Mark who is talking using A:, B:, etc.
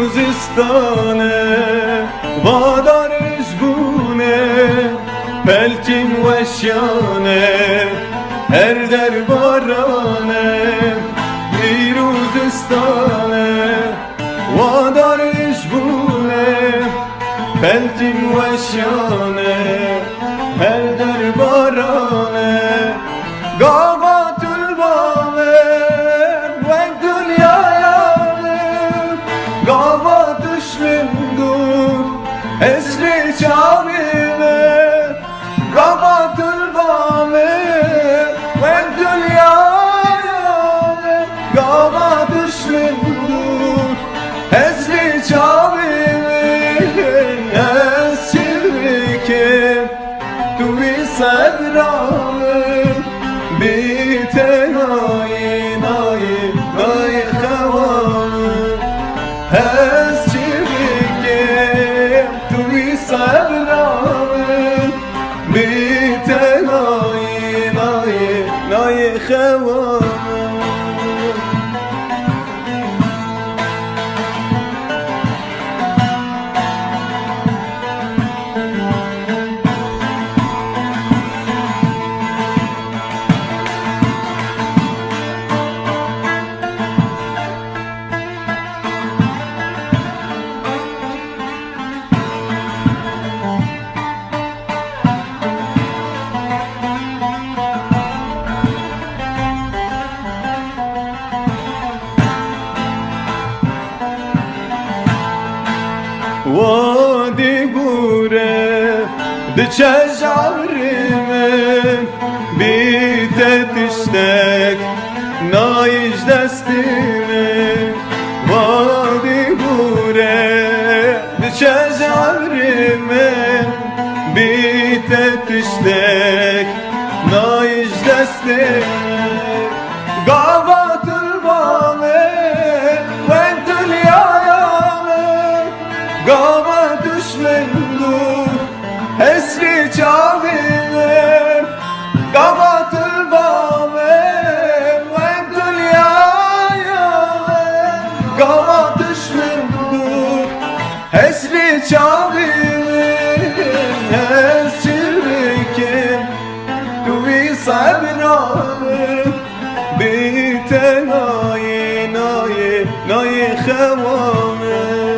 A: روزستانه وادارش بونه پلتین وشیانه هر در بارانه بی روزستانه وادارش بونه پلتین وشیانه هر در بارانه گاوات البامه و دنیایانه گاواتش من دور اسری چاویمه گاوات البامه و دنیایانه گاواتش من دور اسری چاویمه اسری که توی صدرامه بیته نای خوامه هست چی بگم توی صدرامه بیته نای خوامه وادی بوره دچه جاریمه بیته تشتک نایش دستیمه وادی بوره دچه جاریمه بیته تشتک نایش دستیمه گاوات البامه و گاوا دشمن دور اسری چاویمه گاوا البامه و دنیایامه گاوا دشمن دور اسری چاویمه اسری که توی صبرامه بیته نای خوامه